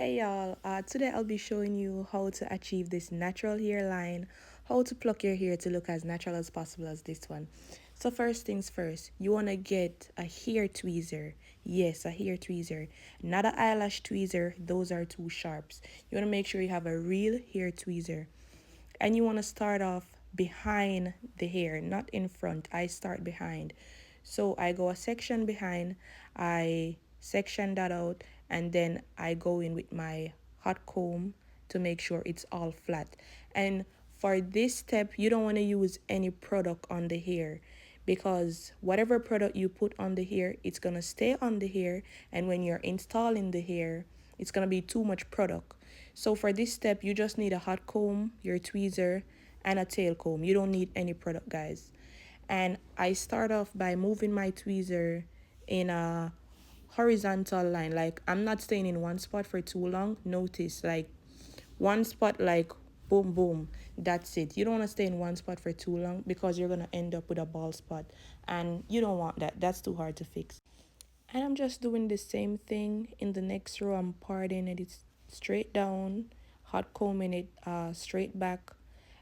Hey y'all, today I'll be showing you how to achieve this natural hairline, how to pluck your hair to look as natural as possible as this one. So first things first, you want to get a hair tweezer. Yes, a hair tweezer, not an eyelash tweezer, those are too sharps. You want to make sure you have a real hair tweezer. And you want to start off behind the hair, not in front. I start behind. So I go a section behind, I section that out, and then I go in with my hot comb to make sure it's all flat. And for this step, you don't want to use any product on the hair because whatever product you put on the hair, it's going to stay on the hair. And when you're installing the hair, it's going to be too much product. So for this step, you just need a hot comb, your tweezer, and a tail comb. You don't need any product, guys. And I start off by moving my tweezer in a horizontal line. Like, I'm not staying in one spot for too long. Notice, like, one spot, like, boom, boom. That's it. You don't want to stay in one spot for too long because you're going to end up with a bald spot. And you don't want that. That's too hard to fix. And I'm just doing the same thing in the next row. I'm parting it straight down, hot combing it straight back,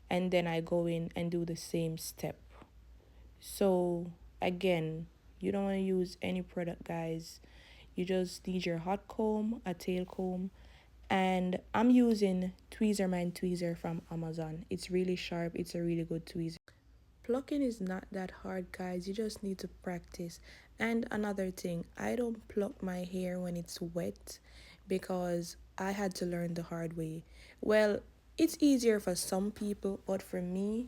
and then I go in and do the same step. So again, you don't want to use any product, guys. You just need your hot comb, a tail comb, and I'm using Tweezerman tweezer from Amazon. It's really sharp. It's a really good tweezer. Plucking is not that hard, guys. You just need to practice. And another thing, I don't pluck my hair when it's wet because I had to learn the hard way. Well, it's easier for some people, but for me,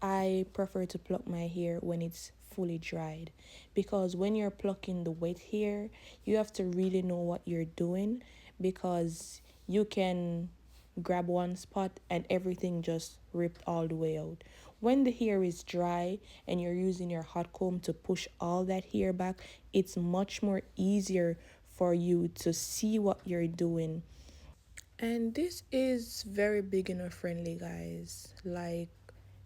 I prefer to pluck my hair when it's fully dried because when you're plucking the wet hair, you have to really know what you're doing because you can grab one spot and everything just ripped all the way out. When the hair is dry and you're using your hot comb to push all that hair back, it's much more easier for you to see what you're doing. And this is very beginner friendly, guys. Like,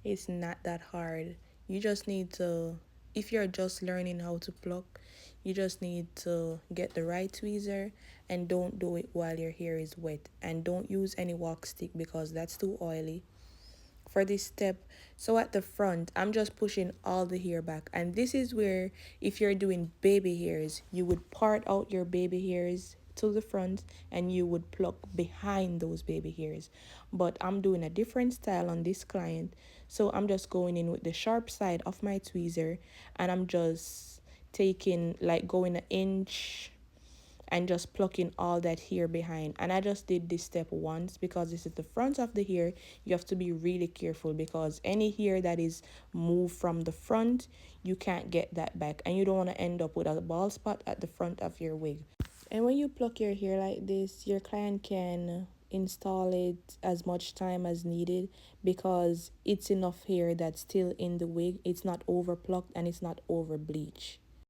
it's not that hard. You just need to, if you're just learning how to pluck, you just need to get the right tweezer and don't do it while your hair is wet. And don't use any wax stick because that's too oily for this step. So at the front, I'm just pushing all the hair back. And this is where, if you're doing baby hairs, you would part out your baby hairs to the front and you would pluck behind those baby hairs. But I'm doing a different style on this client. So I'm just going in with the sharp side of my tweezer and I'm just taking, like, going an inch and just plucking all that hair behind. And I just did this step once because this is the front of the hair. You have to be really careful because any hair that is moved from the front, you can't get that back, and you don't want to end up with a bald spot at the front of your wig. And when you pluck your hair like this, your client can install it as much time as needed because it's enough hair that's still in the wig. It's not over plucked and it's not over bleached.